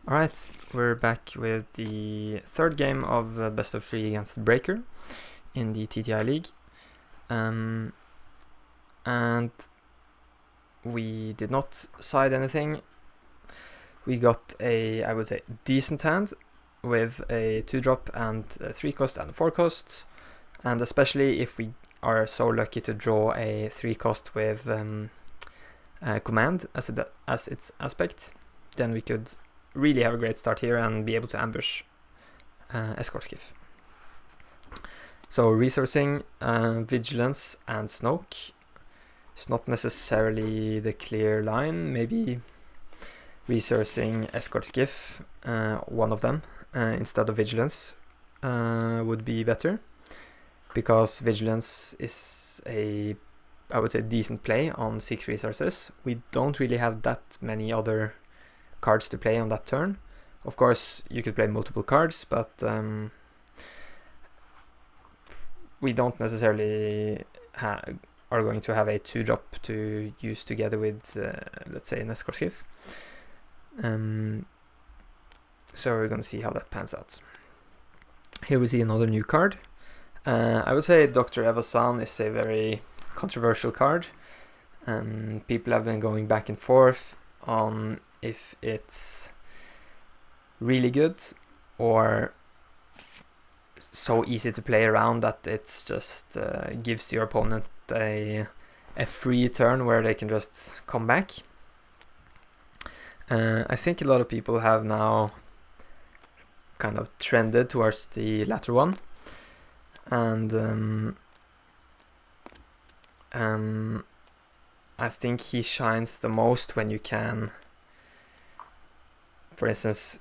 Alright, we're back with the third game of best of 3 against Breaker in the TTI League. And we did not side anything. We got a, I would say, decent hand with a 2-drop and a 3-cost and a 4-cost. And especially if we are so lucky to draw a 3-cost with command as its aspect, then we could really have a great start here and be able to ambush Escort Skiff. So resourcing, Vigilance and Snoke is not necessarily the clear line. Maybe resourcing Escort Skiff, one of them, instead of Vigilance would be better, because Vigilance is a, I would say, decent play on 6 resources. We don't really have that many other cards to play on that turn. Of course, you could play multiple cards, but we don't necessarily are going to have a 2-drop to use together with, let's say, an Escort Skiff. So we're going to see how that pans out. Here we see another new card. I would say Dr. Evazan is a very controversial card. People have been going back and forth on if it's really good or so easy to play around that it's just gives your opponent a free turn where they can just come back. I think a lot of people have now kind of trended towards the latter one, and I think he shines the most when you can, for instance,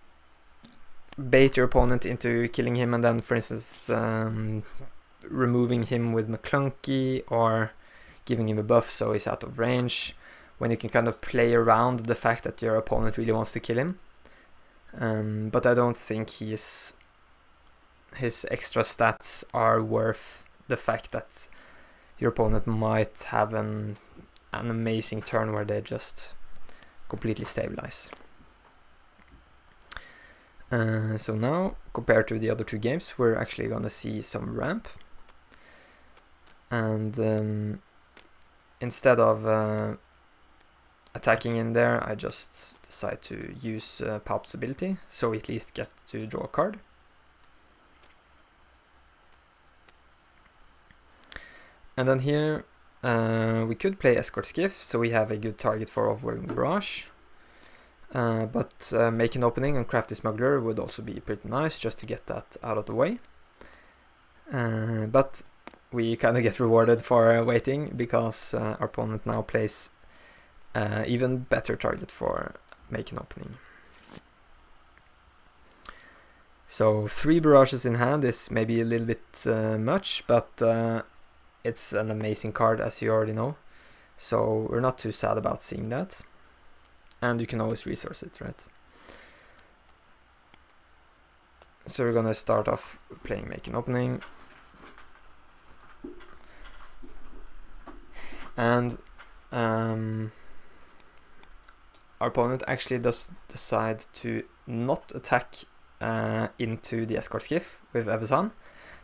bait your opponent into killing him, and then, for instance, removing him with McClunky or giving him a buff so he's out of range, when you can kind of play around the fact that your opponent really wants to kill him. But I don't think his extra stats are worth the fact that your opponent might have an amazing turn where they just completely stabilize. So now, compared to the other 2 games, we're actually gonna see some ramp. And instead of attacking in there, I just decide to use Palp's ability, so we at least get to draw a card. And then here, we could play Escort Skiff, so we have a good target for Overwhelming Barrage. But make an opening on Crafty Smuggler would also be pretty nice, just to get that out of the way. But we kind of get rewarded for waiting, because our opponent now plays even better target for make an opening. So 3 barrages in hand is maybe a little bit much, but it's an amazing card, as you already know. So we're not too sad about seeing that. And you can always resource it, right? So we're gonna start off playing make an opening. And our opponent actually does decide to not attack into the Escort Skiff with Evazan.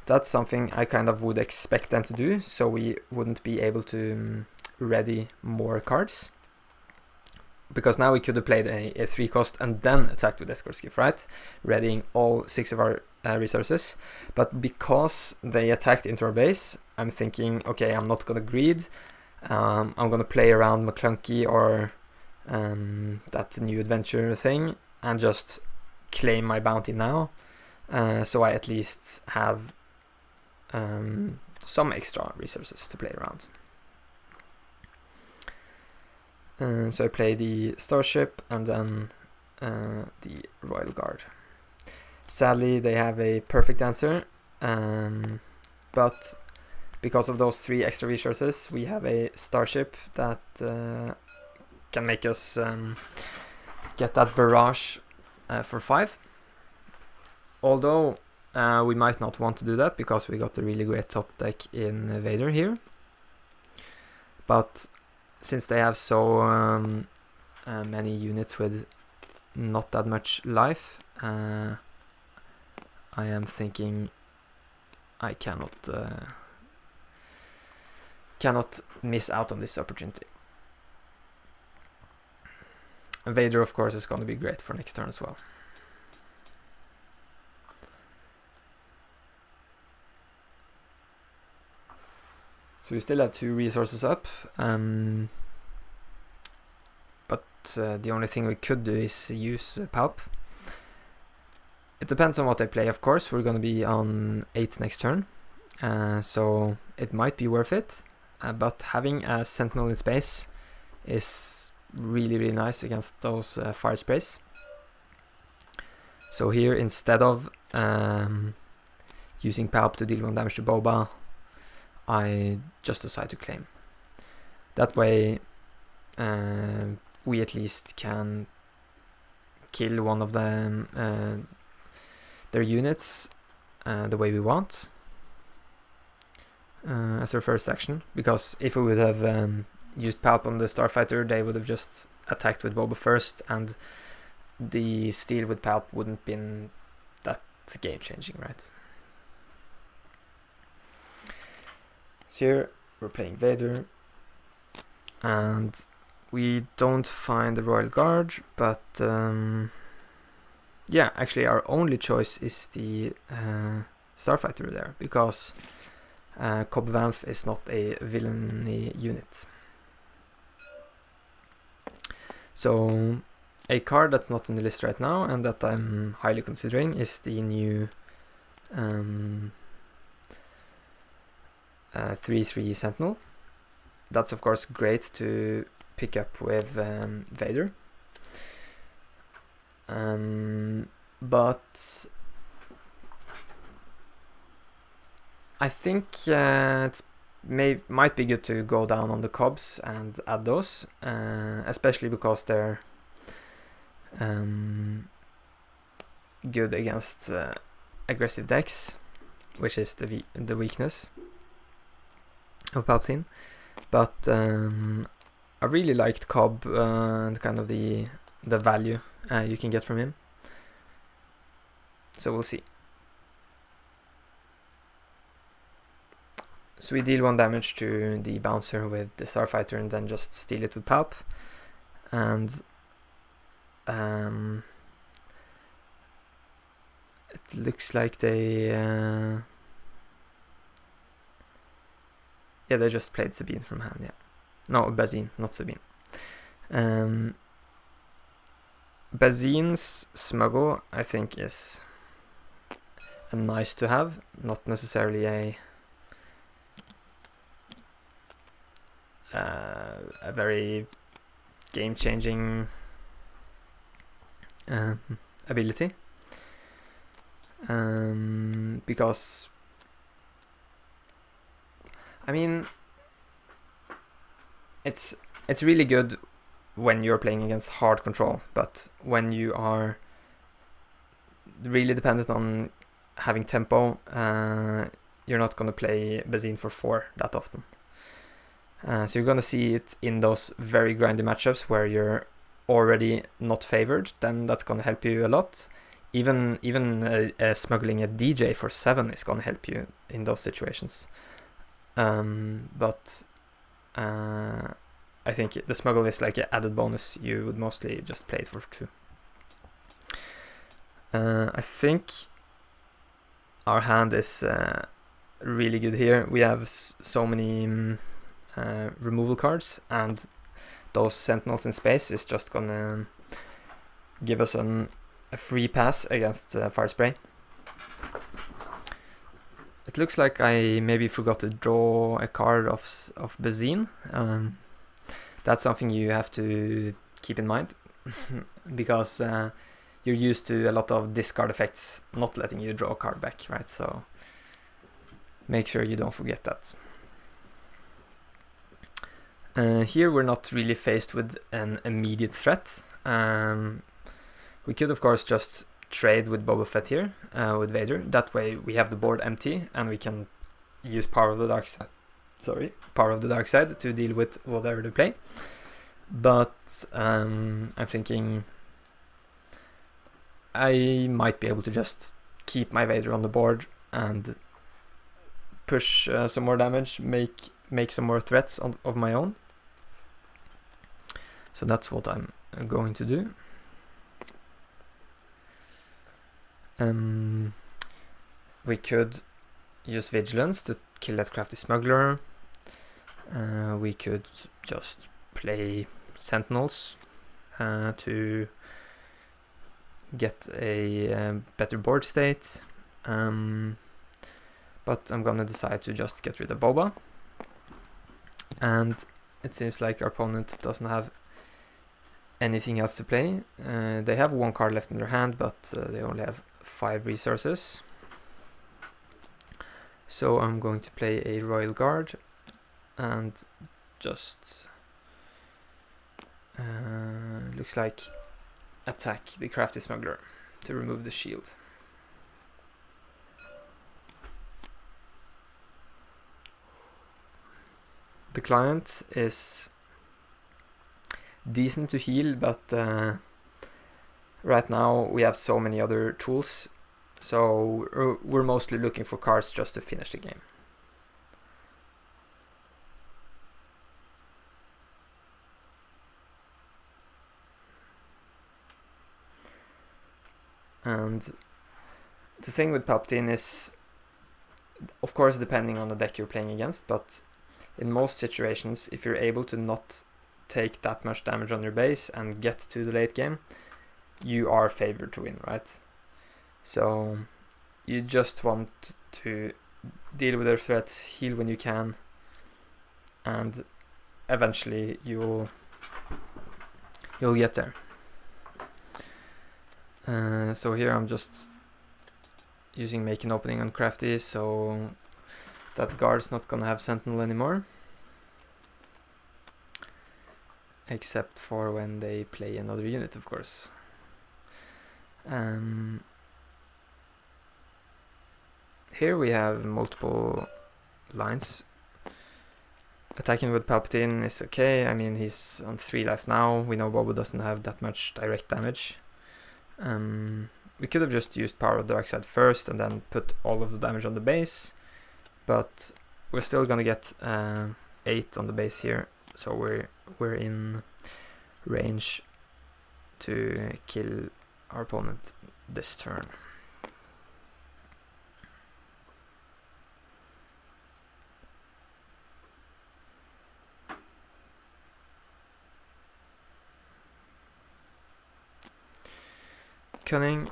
That's something I kind of would expect them to do, so we wouldn't be able to ready more cards. Because now we could have played a 3-cost and then attacked with Escort Skiff, right? Readying all 6 of our resources. But because they attacked into our base, I'm thinking, okay, I'm not gonna greed. I'm gonna play around McClunky or that new adventure thing and just claim my bounty now, so I at least have some extra resources to play around. So I play the Starship and then the Royal Guard. Sadly, they have a perfect answer, but because of those 3 extra resources, we have a Starship that can make us get that barrage for 5. Although we might not want to do that, because we got a really great top deck in Vader here. But since they have so many units with not that much life, I am thinking I cannot miss out on this opportunity. And Vader, of course, is going to be great for next turn as well. So we still have 2 resources up, but the only thing we could do is use Palp. It depends on what they play, of course. We're going to be on 8 next turn, so it might be worth it, but having a Sentinel in space is really, really nice against those fire sprays. So here, instead of using Palp to deal 1 damage to Boba, I just decide to claim. That way we at least can kill one of them, their units the way we want as our first action, because if we would have used Palp on the Starfighter, they would have just attacked with Boba first, and the steal with Palp wouldn't been that game changing, right? So here we're playing Vader, and we don't find the Royal Guard, but yeah, actually our only choice is the Starfighter there, because Cobb Vanth is not a villainy unit. So a card that's not on the list right now and that I'm highly considering is the new 3/3 Sentinel. That's of course great to pick up with Vader, but I think it might be good to go down on the Cobbs and add those, especially because they're good against aggressive decks, which is the weakness of Palpatine. But I really liked Cobb and kind of the value you can get from him. So we'll see. So we deal 1 damage to the bouncer with the Starfighter and then just steal it with Palp. And it looks like they yeah, they just played Sabine from hand, yeah. No, Bazine, not Sabine. Bazine's Smuggle, I think, is a nice to have, not necessarily a very game-changing ability, because I mean it's really good when you're playing against hard control, but when you are really dependent on having tempo, you're not going to play Bazine for 4 that often. So you're going to see it in those very grindy matchups where you're already not favored. Then that's going to help you a lot. Even smuggling a DJ for 7 is going to help you in those situations. But I think the smuggle is like an added bonus. You would mostly just play it for 2. I think our hand is really good here. We have so many removal cards, and those Sentinels in space is just gonna give us a free pass against Fire Spray. It looks like I maybe forgot to draw a card of Bazine. That's something you have to keep in mind because you're used to a lot of discard effects not letting you draw a card back, right? So make sure you don't forget that. Here we're not really faced with an immediate threat. We could of course just trade with Boba Fett here, with Vader. That way we have the board empty and we can use Power of the Dark Side. Power of the Dark Side to deal with whatever they play. But I'm thinking I might be able to just keep my Vader on the board and push some more damage, make some more threats of my own. So that's what I'm going to do. We could use Vigilance to kill that crafty smuggler. We could just play Sentinels to get a better board state. But I'm gonna decide to just get rid of Boba. And it seems like our opponent doesn't have anything else to play. They have one card left in their hand, but they only have 5 resources. So I'm going to play a Royal Guard and just looks like attack the crafty smuggler to remove the shield. The client is decent to heal, but right now we have so many other tools, so we're mostly looking for cards just to finish the game. And the thing with Palpatine is, of course, depending on the deck you're playing against, but in most situations, if you're able to not take that much damage on your base and get to the late game, you are favored to win, right? So you just want to deal with their threats, heal when you can, and eventually you'll get there. So here I'm just using make an opening on crafty, so that guard's not gonna have sentinel anymore, except for when they play another unit, of course. Here we have multiple lines. Attacking with Palpatine is okay. I mean, he's on 3 life now. We know Boba doesn't have that much direct damage. We could have just used Power of the Dark Side first and then put all of the damage on the base, but we're still gonna get 8 on the base here, so we're in range to kill our opponent this turn. Cunning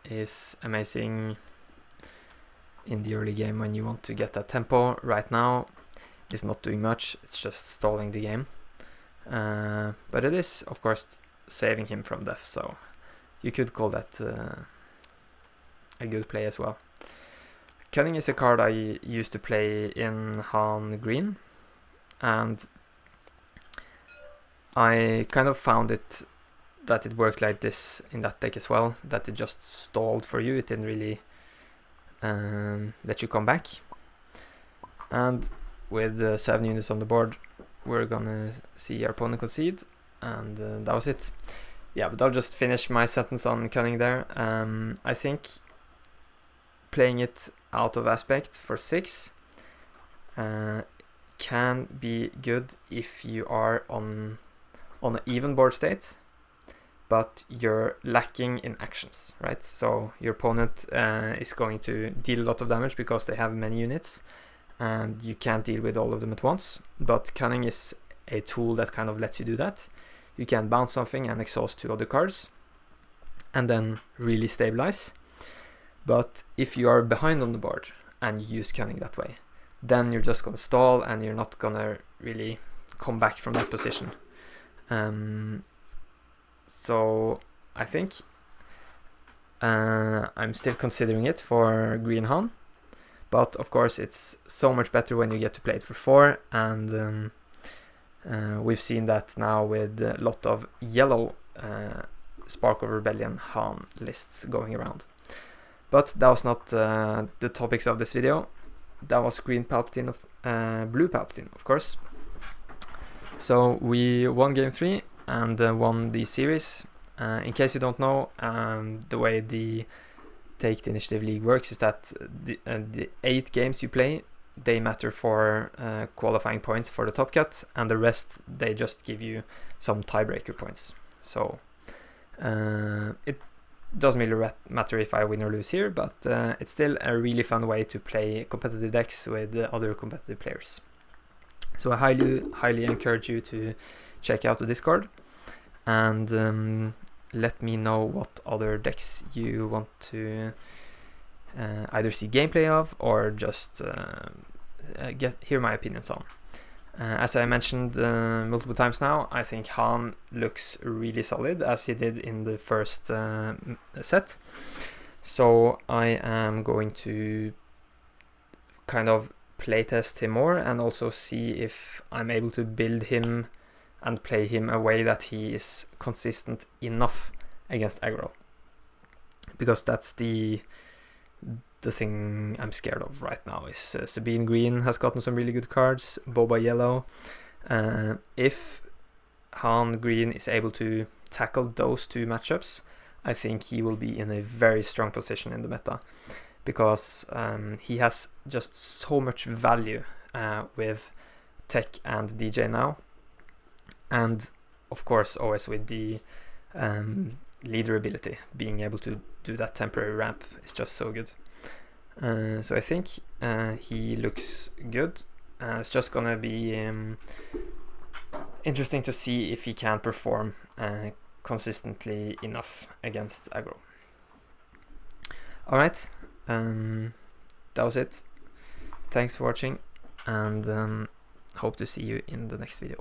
is amazing in the early game when you want to get that tempo. Right now it's not doing much, it's just stalling the game, but it is of course saving him from death, so you could call that a good play as well. Cunning is a card I used to play in Han Green, and I kind of found it that it worked like this in that deck as well, that it just stalled for you, it didn't really let you come back. And with 7 units on the board, we're gonna see our opponent concede, and that was it. Yeah, but I'll just finish my sentence on Cunning there. I think playing it out of aspect for 6 can be good if you are on an even board state, but you're lacking in actions, right? So your opponent is going to deal a lot of damage because they have many units, and you can't deal with all of them at once. But Cunning is a tool that kind of lets you do that. You can bounce something and exhaust 2 other cards, and then really stabilize. But if you are behind on the board and you use Cunning that way, then you're just gonna stall and you're not gonna really come back from that position. So I think I'm still considering it for Green Han, but of course it's so much better when you get to play it for 4, and we've seen that now with a lot of yellow Spark of Rebellion Han lists going around. But that was not the topics of this video. That was Green Palpatine, Blue Palpatine, of course. So we won game 3 and won the series. In case you don't know, the way the Take the Initiative League works is that the 8 games you play, they matter for qualifying points for the top cut, and the rest they just give you some tiebreaker points. So it doesn't really matter if I win or lose here, but it's still a really fun way to play competitive decks with other competitive players. So I highly encourage you to check out the Discord, and let me know what other decks you want to either see gameplay of or just hear my opinions on. As I mentioned multiple times now, I think Han looks really solid, as he did in the first set. So I am going to kind of playtest him more and also see if I'm able to build him and play him a way that he is consistent enough against aggro. Because that's the thing I'm scared of right now is Sabine Green has gotten some really good cards, Boba Yellow. If Han Green is able to tackle those 2 matchups, I think he will be in a very strong position in the meta, because he has just so much value with Tech and DJ now, and of course always with the leader ability. Being able to do that temporary ramp is just so good. So I think he looks good. It's just gonna be interesting to see if he can perform consistently enough against aggro. Alright, that was it. Thanks for watching, and hope to see you in the next video.